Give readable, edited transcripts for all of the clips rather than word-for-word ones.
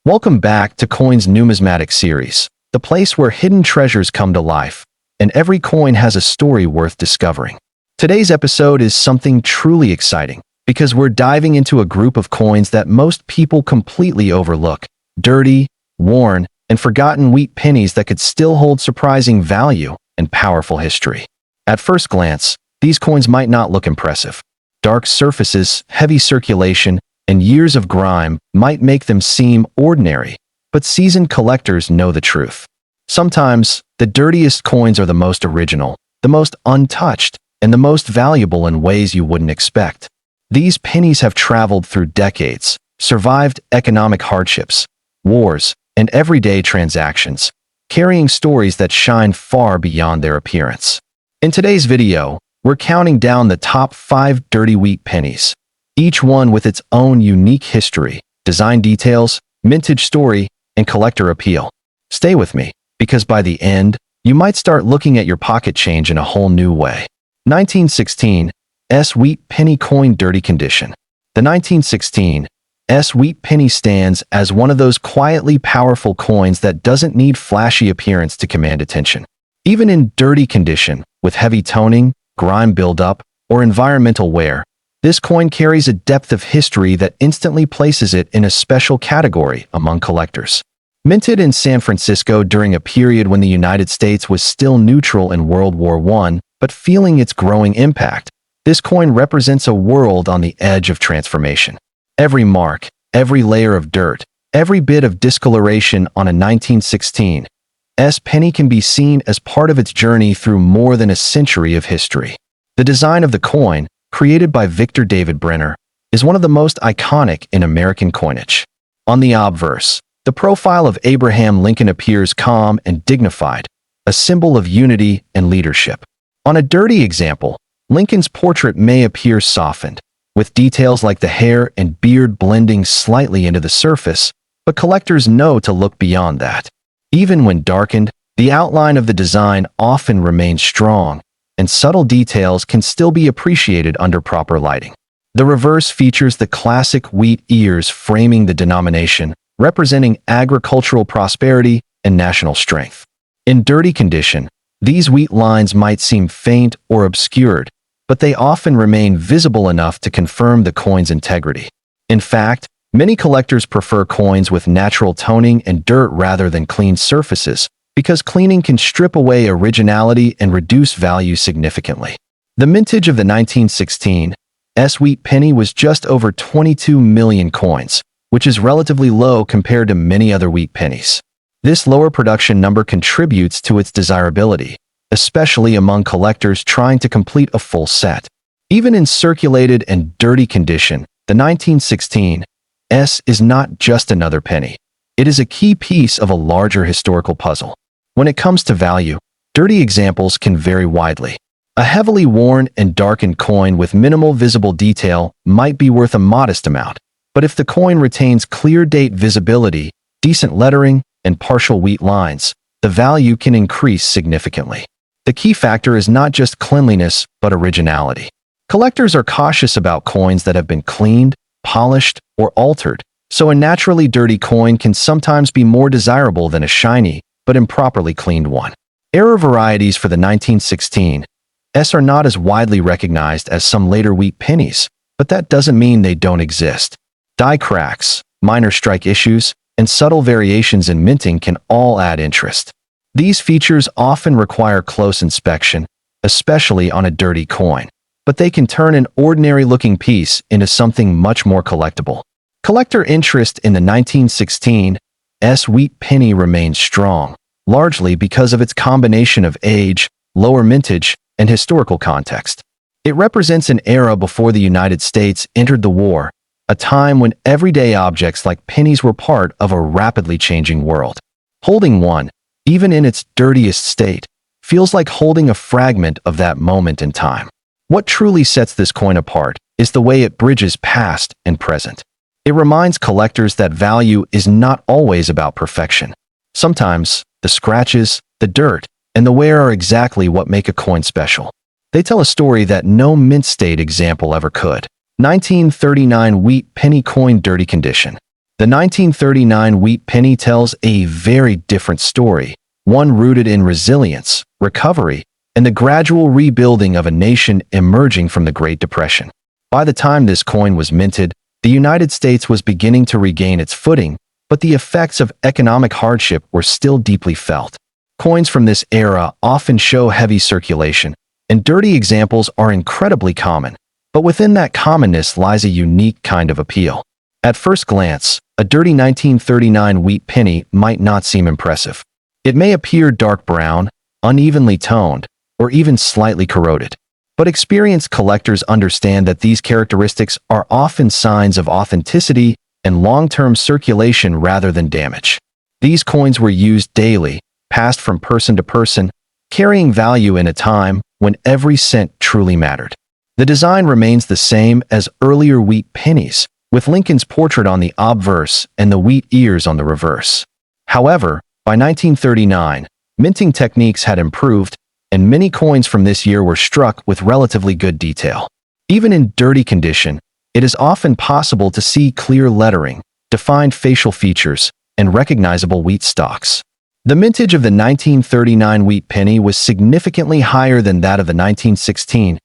Welcome back to Coins Numismatic Series, the place where hidden treasures come to life, and every coin has a story worth discovering. Today's episode is something truly exciting, because we're diving into a group of coins that most people completely overlook: dirty, worn, and forgotten wheat pennies that could still hold surprising value and powerful history. At first glance, these coins might not look impressive. Dark surfaces, heavy circulation, and years of grime might make them seem ordinary, but seasoned collectors know the truth. Sometimes, the dirtiest coins are the most original, the most untouched, and the most valuable in ways you wouldn't expect. These pennies have traveled through decades, survived economic hardships, wars, and everyday transactions, carrying stories that shine far beyond their appearance. In today's video, we're counting down the top 5 dirty wheat pennies, each one with its own unique history, design details, mintage story, and collector appeal. Stay with me, because by the end, you might start looking at your pocket change in a whole new way. 1916 S Wheat Penny Coin Dirty Condition. The 1916 S Wheat Penny stands as one of those quietly powerful coins that doesn't need flashy appearance to command attention. Even in dirty condition, with heavy toning, grime buildup, or environmental wear, this coin carries a depth of history that instantly places it in a special category among collectors. Minted in San Francisco during a period when the United States was still neutral in World War I, but feeling its growing impact, this coin represents a world on the edge of transformation. Every mark, every layer of dirt, every bit of discoloration on a 1916 S penny can be seen as part of its journey through more than a century of history. The design of the coin, created by Victor David Brenner, is one of the most iconic in American coinage. On the obverse, the profile of Abraham Lincoln appears calm and dignified, a symbol of unity and leadership. On a dirty example, Lincoln's portrait may appear softened, with details like the hair and beard blending slightly into the surface, but collectors know to look beyond that. Even when darkened, the outline of the design often remains strong, and subtle details can still be appreciated under proper lighting. The reverse features the classic wheat ears framing the denomination, representing agricultural prosperity and national strength. In dirty condition, these wheat lines might seem faint or obscured, but they often remain visible enough to confirm the coin's integrity. In fact, many collectors prefer coins with natural toning and dirt rather than clean surfaces, because cleaning can strip away originality and reduce value significantly. The mintage of the 1916 S Wheat Penny was just over 22 million coins, which is relatively low compared to many other wheat pennies. This lower production number contributes to its desirability, especially among collectors trying to complete a full set. Even in circulated and dirty condition, the 1916 S is not just another penny. It is a key piece of a larger historical puzzle. When it comes to value, dirty examples can vary widely. A heavily worn and darkened coin with minimal visible detail might be worth a modest amount, but if the coin retains clear date visibility, decent lettering, and partial wheat lines, the value can increase significantly. The key factor is not just cleanliness, but originality. Collectors are cautious about coins that have been cleaned, polished, or altered, so a naturally dirty coin can sometimes be more desirable than a shiny, but improperly cleaned one. Error varieties for the 1916 S are not as widely recognized as some later wheat pennies, but that doesn't mean they don't exist. Die cracks, minor strike issues, and subtle variations in minting can all add interest. These features often require close inspection, especially on a dirty coin, but they can turn an ordinary-looking piece into something much more collectible. Collector interest in the 1916 S Wheat Penny remains strong, largely because of its combination of age, lower mintage, and historical context. It represents an era before the United States entered the war, a time when everyday objects like pennies were part of a rapidly changing world. Holding one, even in its dirtiest state, feels like holding a fragment of that moment in time. What truly sets this coin apart is the way it bridges past and present. It reminds collectors that value is not always about perfection. Sometimes, the scratches, the dirt, and the wear are exactly what make a coin special. They tell a story that no mint state example ever could. 1939 Wheat Penny Coin Dirty Condition. The 1939 wheat penny tells a very different story, one rooted in resilience, recovery, and the gradual rebuilding of a nation emerging from the Great Depression. By the time this coin was minted, the United States was beginning to regain its footing, but the effects of economic hardship were still deeply felt. Coins from this era often show heavy circulation, and dirty examples are incredibly common, but within that commonness lies a unique kind of appeal. At first glance, a dirty 1939 wheat penny might not seem impressive. It may appear dark brown, unevenly toned, or even slightly corroded. But experienced collectors understand that these characteristics are often signs of authenticity and long-term circulation rather than damage. These coins were used daily, passed from person to person, carrying value in a time when every cent truly mattered. The design remains the same as earlier wheat pennies, with Lincoln's portrait on the obverse and the wheat ears on the reverse. However, by 1939, minting techniques had improved, and many coins from this year were struck with relatively good detail. Even in dirty condition, it is often possible to see clear lettering, defined facial features, and recognizable wheat stalks. The mintage of the 1939 wheat penny was significantly higher than that of the 1916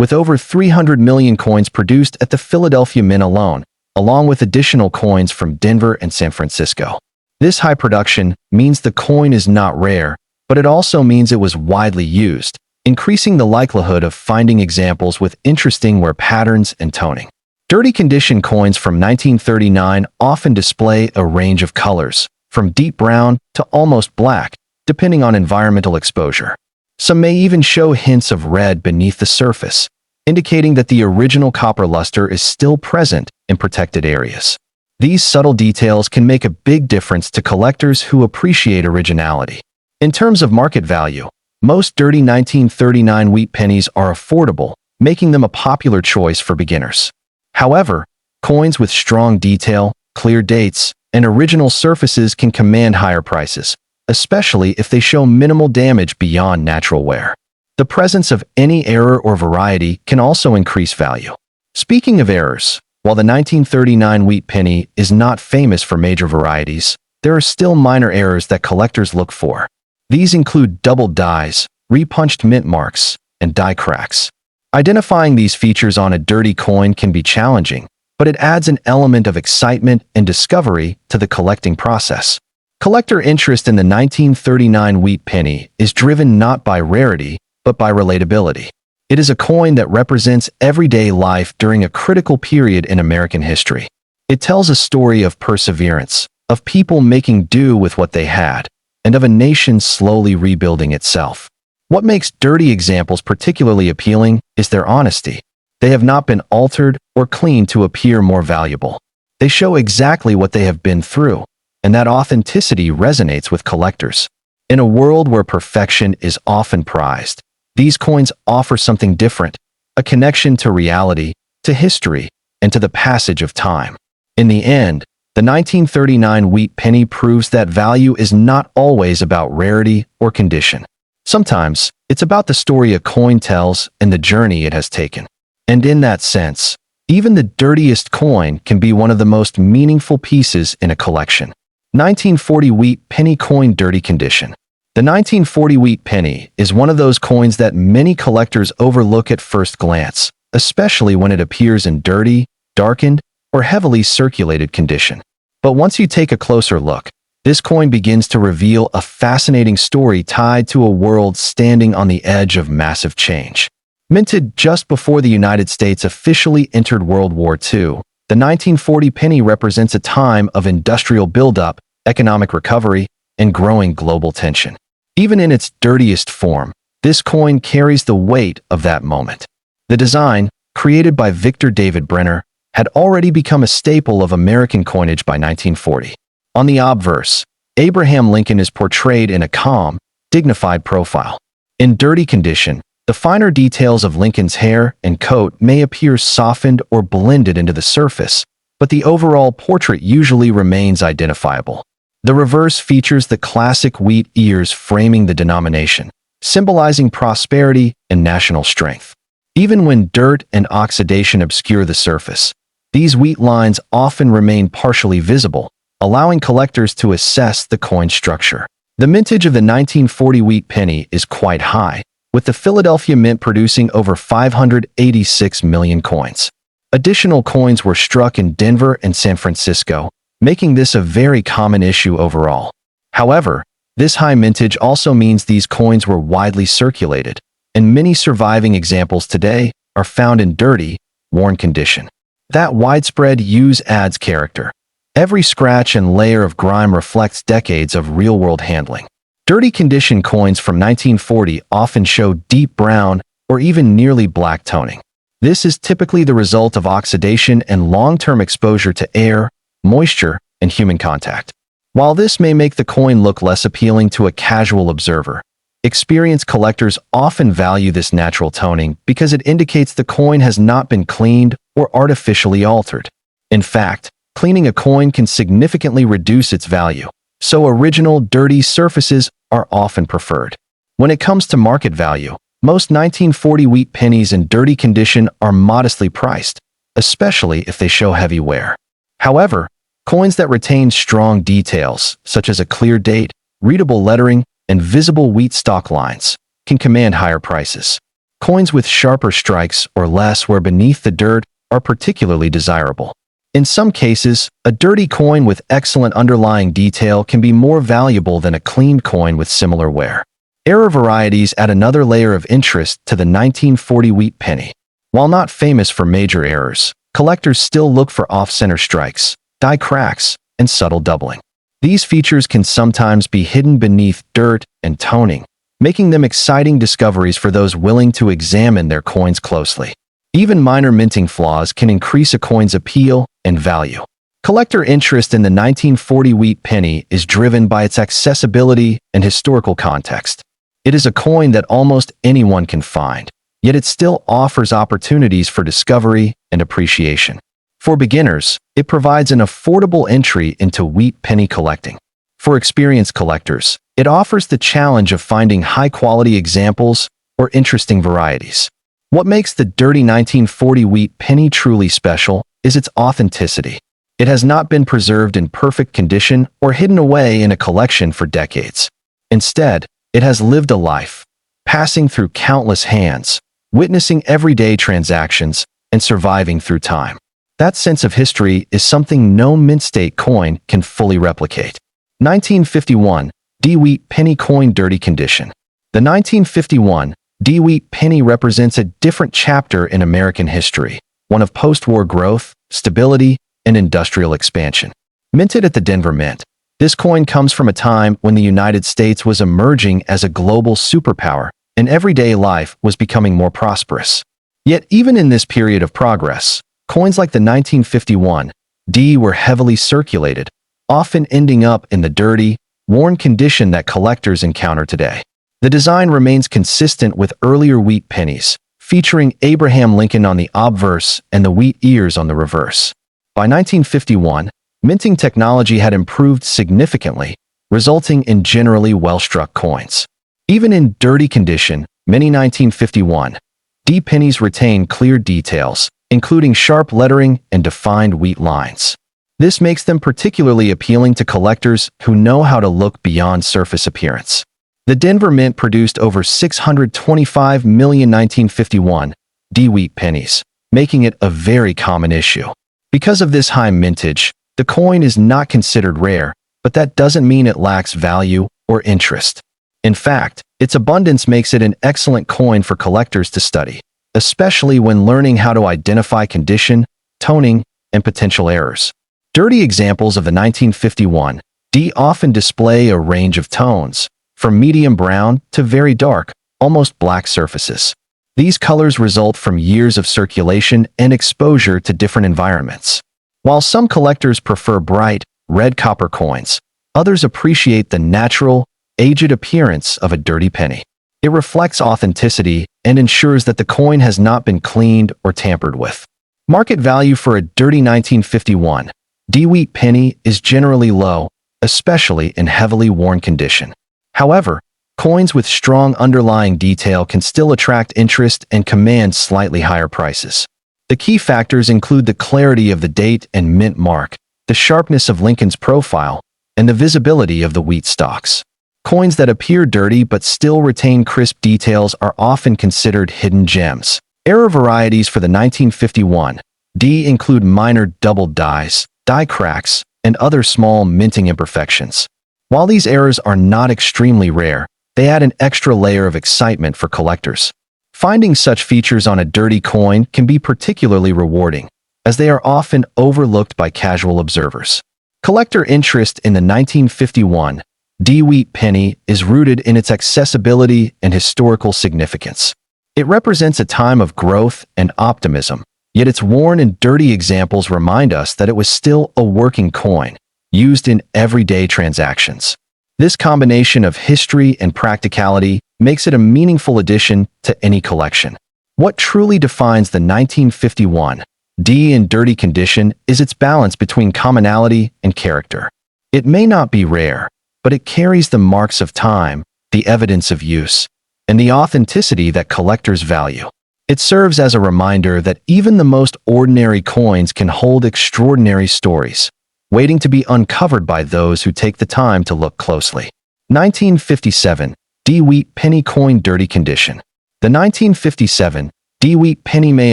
with over 300 million coins produced at the Philadelphia Mint alone, along with additional coins from Denver and San Francisco. This high production means the coin is not rare, but it also means it was widely used, increasing the likelihood of finding examples with interesting wear patterns and toning. Dirty condition coins from 1939 often display a range of colors, from deep brown to almost black, depending on environmental exposure. Some may even show hints of red beneath the surface, indicating that the original copper luster is still present in protected areas. These subtle details can make a big difference to collectors who appreciate originality. In terms of market value, most dirty 1939 wheat pennies are affordable, making them a popular choice for beginners. However, coins with strong detail, clear dates, and original surfaces can command higher prices, especially if they show minimal damage beyond natural wear. The presence of any error or variety can also increase value. Speaking of errors, while the 1939 wheat penny is not famous for major varieties, there are still minor errors that collectors look for. These include doubled dies, repunched mint marks, and die cracks. Identifying these features on a dirty coin can be challenging, but it adds an element of excitement and discovery to the collecting process. Collector interest in the 1939 wheat penny is driven not by rarity, but by relatability. It is a coin that represents everyday life during a critical period in American history. It tells a story of perseverance, of people making do with what they had, and of a nation slowly rebuilding itself. What makes dirty examples particularly appealing is their honesty. They have not been altered or cleaned to appear more valuable. They show exactly what they have been through, and that authenticity resonates with collectors. In a world where perfection is often prized, these coins offer something different, a connection to reality, to history, and to the passage of time. In the end, the 1939 wheat penny proves that value is not always about rarity or condition. Sometimes, it's about the story a coin tells and the journey it has taken. And in that sense, even the dirtiest coin can be one of the most meaningful pieces in a collection. 1940 wheat penny coin dirty condition. The 1940 wheat penny is one of those coins that many collectors overlook at first glance, especially when it appears in dirty, darkened, or heavily circulated condition. But once you take a closer look, this coin begins to reveal a fascinating story tied to a world standing on the edge of massive change. Minted just before the United States officially entered World War II, the 1940 penny represents a time of industrial buildup, economic recovery, and growing global tension. Even in its dirtiest form, this coin carries the weight of that moment. The design, created by Victor David Brenner, had already become a staple of American coinage by 1940. On the obverse, Abraham Lincoln is portrayed in a calm, dignified profile. In dirty condition, the finer details of Lincoln's hair and coat may appear softened or blended into the surface, but the overall portrait usually remains identifiable. The reverse features the classic wheat ears framing the denomination, symbolizing prosperity and national strength. Even when dirt and oxidation obscure the surface, These wheat lines often remain partially visible, allowing collectors to assess the coin structure. The mintage of the 1940 wheat penny is quite high, with the Philadelphia Mint producing over 586 million coins. Additional coins were struck in Denver and San Francisco, making this a very common issue overall. However, this high mintage also means these coins were widely circulated, and many surviving examples today are found in dirty, worn condition. That widespread use adds character. Every scratch and layer of grime reflects decades of real-world handling. Dirty condition coins from 1940 often show deep brown or even nearly black toning. This is typically the result of oxidation and long-term exposure to air, moisture, and human contact. While this may make the coin look less appealing to a casual observer, experienced collectors often value this natural toning because it indicates the coin has not been cleaned or artificially altered. In fact, cleaning a coin can significantly reduce its value, so original, dirty surfaces are often preferred. When it comes to market value, most 1940 wheat pennies in dirty condition are modestly priced, especially if they show heavy wear. However, coins that retain strong details, such as a clear date, readable lettering, and visible wheat stock lines, can command higher prices. Coins with sharper strikes or less wear beneath the dirt are particularly desirable. In some cases, a dirty coin with excellent underlying detail can be more valuable than a cleaned coin with similar wear. Error varieties add another layer of interest to the 1940 wheat penny. While not famous for major errors, collectors still look for off-center strikes, die cracks, and subtle doubling. These features can sometimes be hidden beneath dirt and toning, making them exciting discoveries for those willing to examine their coins closely. Even minor minting flaws can increase a coin's appeal and value. Collector interest in the 1940 wheat penny is driven by its accessibility and historical context. It is a coin that almost anyone can find, yet it still offers opportunities for discovery and appreciation. For beginners, it provides an affordable entry into wheat penny collecting. For experienced collectors, it offers the challenge of finding high-quality examples or interesting varieties. What makes the dirty 1940 wheat penny truly special is its authenticity. It has not been preserved in perfect condition or hidden away in a collection for decades. Instead, it has lived a life, passing through countless hands, witnessing everyday transactions, and surviving through time. That sense of history is something no mint state coin can fully replicate. 1951 D-Wheat Penny Coin Dirty Condition. The 1951 D-Wheat Penny represents a different chapter in American history, one of post-war growth, stability, and industrial expansion. Minted at the Denver Mint, this coin comes from a time when the United States was emerging as a global superpower and everyday life was becoming more prosperous. Yet even in this period of progress, coins like the 1951 D were heavily circulated, often ending up in the dirty, worn condition that collectors encounter today. The design remains consistent with earlier wheat pennies, featuring Abraham Lincoln on the obverse and the wheat ears on the reverse. By 1951, minting technology had improved significantly, resulting in generally well-struck coins. Even in dirty condition, many 1951 D pennies retain clear details, including sharp lettering and defined wheat lines. This makes them particularly appealing to collectors who know how to look beyond surface appearance. The Denver Mint produced over 625 million 1951 D wheat pennies, making it a very common issue. Because of this high mintage, the coin is not considered rare, but that doesn't mean it lacks value or interest. In fact, its abundance makes it an excellent coin for collectors to study, especially when learning how to identify condition, toning, and potential errors. Dirty examples of the 1951 D often display a range of tones, from medium brown to very dark, almost black surfaces. These colors result from years of circulation and exposure to different environments. While some collectors prefer bright, red copper coins, others appreciate the natural, aged appearance of a dirty penny. It reflects authenticity and ensures that the coin has not been cleaned or tampered with. Market value for a dirty 1951 D-Wheat penny is generally low, especially in heavily worn condition. However, coins with strong underlying detail can still attract interest and command slightly higher prices. The key factors include the clarity of the date and mint mark, the sharpness of Lincoln's profile, and the visibility of the wheat stalks. Coins that appear dirty but still retain crisp details are often considered hidden gems. Error varieties for the 1951 D include minor doubled dies, die cracks, and other small minting imperfections. While these errors are not extremely rare, they add an extra layer of excitement for collectors. Finding such features on a dirty coin can be particularly rewarding, as they are often overlooked by casual observers. Collector interest in the 1951 D wheat penny is rooted in its accessibility and historical significance. It represents a time of growth and optimism, yet its worn and dirty examples remind us that it was still a working coin, used in everyday transactions. This combination of history and practicality makes it a meaningful addition to any collection. What truly defines the 1951 D in dirty condition is its balance between commonality and character. It may not be rare, but it carries the marks of time, the evidence of use, and the authenticity that collectors value. It serves as a reminder that even the most ordinary coins can hold extraordinary stories, waiting to be uncovered by those who take the time to look closely. 1957 D wheat penny coin dirty condition. The 1957 D wheat penny may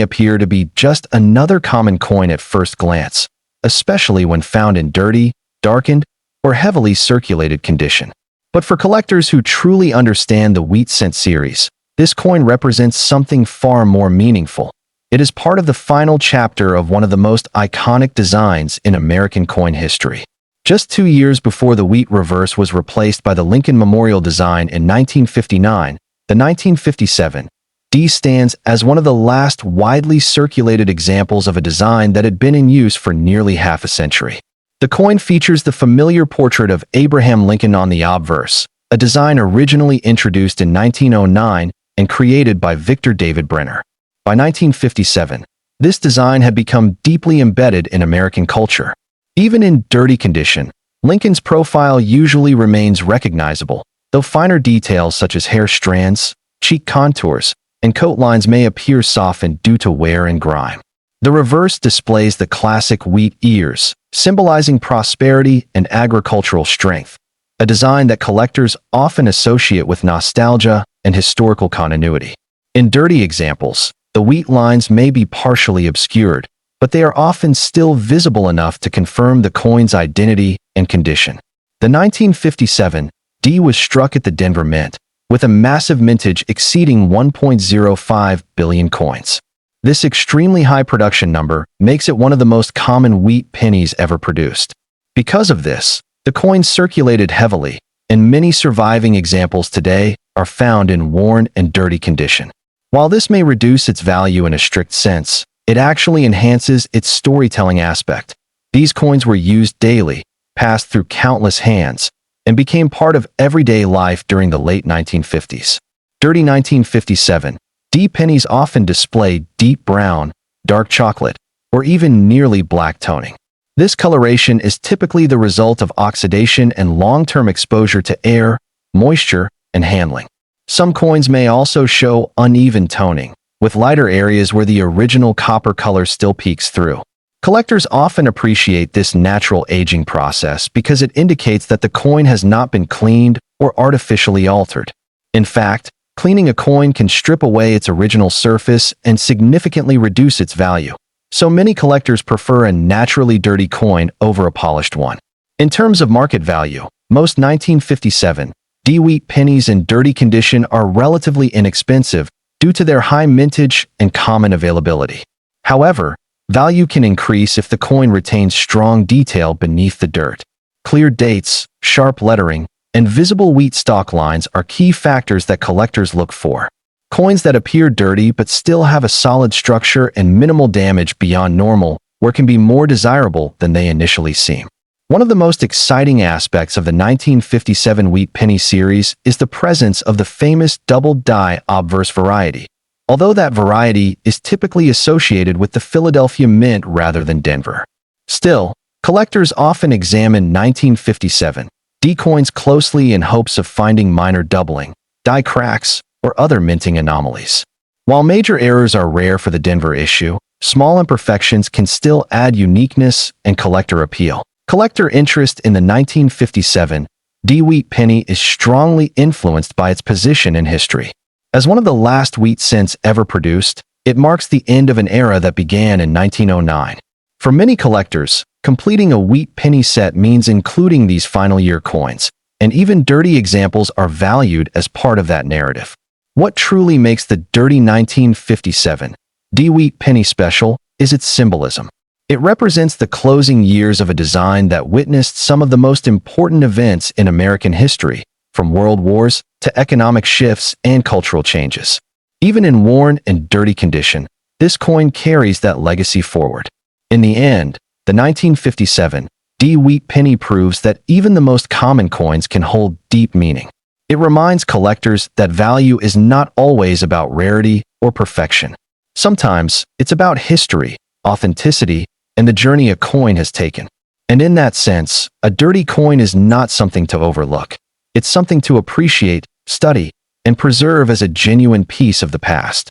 appear to be just another common coin at first glance, especially when found in dirty, darkened, or heavily circulated condition. But for collectors who truly understand the Wheat Cent series, this coin represents something far more meaningful. It is part of the final chapter of one of the most iconic designs in American coin history. Just 2 years before the wheat reverse was replaced by the Lincoln Memorial design in 1959, the 1957 D stands as one of the last widely circulated examples of a design that had been in use for nearly half a century. The coin features the familiar portrait of Abraham Lincoln on the obverse, a design originally introduced in 1909 and created by Victor David Brenner. By 1957, this design had become deeply embedded in American culture. Even in dirty condition, Lincoln's profile usually remains recognizable, though finer details such as hair strands, cheek contours, and coat lines may appear softened due to wear and grime. The reverse displays the classic wheat ears, symbolizing prosperity and agricultural strength, a design that collectors often associate with nostalgia and historical continuity. In dirty examples, the wheat lines may be partially obscured, but they are often still visible enough to confirm the coin's identity and condition. The 1957 D was struck at the Denver Mint, with a massive mintage exceeding 1.05 billion coins. This extremely high production number makes it one of the most common wheat pennies ever produced. Because of this, the coin circulated heavily, and many surviving examples today are found in worn and dirty condition. While this may reduce its value in a strict sense, it actually enhances its storytelling aspect. These coins were used daily, passed through countless hands, and became part of everyday life during the late 1950s. Dirty 1957 D pennies often display deep brown, dark chocolate, or even nearly black toning. This coloration is typically the result of oxidation and long-term exposure to air, moisture, and handling. Some coins may also show uneven toning, with lighter areas where the original copper color still peeks through. Collectors often appreciate this natural aging process because it indicates that the coin has not been cleaned or artificially altered. In fact, cleaning a coin can strip away its original surface and significantly reduce its value. So many collectors prefer a naturally dirty coin over a polished one. In terms of market value, most 1957 D wheat pennies in dirty condition are relatively inexpensive due to their high mintage and common availability. However, value can increase if the coin retains strong detail beneath the dirt. Clear dates, sharp lettering, and visible wheat stalk lines are key factors that collectors look for. Coins that appear dirty but still have a solid structure and minimal damage beyond normal can be more desirable than they initially seem. One of the most exciting aspects of the 1957 Wheat Penny series is the presence of the famous doubled die obverse variety. Although that variety is typically associated with the Philadelphia Mint rather than Denver. Still, collectors often examine 1957 D coins closely in hopes of finding minor doubling, die cracks, or other minting anomalies. While major errors are rare for the Denver issue, Small imperfections can still add uniqueness and collector appeal. Collector interest in the 1957 wheat penny is strongly influenced by its position in history. As one of the last wheat cents ever produced, it marks the end of an era that began in 1909. For many collectors, completing a wheat penny set means including these final year coins, and even dirty examples are valued as part of that narrative. What truly makes the dirty 1957 wheat penny special is its symbolism. It represents the closing years of a design that witnessed some of the most important events in American history, from world wars to economic shifts and cultural changes. Even in worn and dirty condition, this coin carries that legacy forward. In the end, the 1957 wheat penny proves that even the most common coins can hold deep meaning. It reminds collectors that value is not always about rarity or perfection. Sometimes it's about history, authenticity, and the journey a coin has taken. And in that sense, a dirty coin is not something to overlook. It's something to appreciate, study, and preserve as a genuine piece of the past.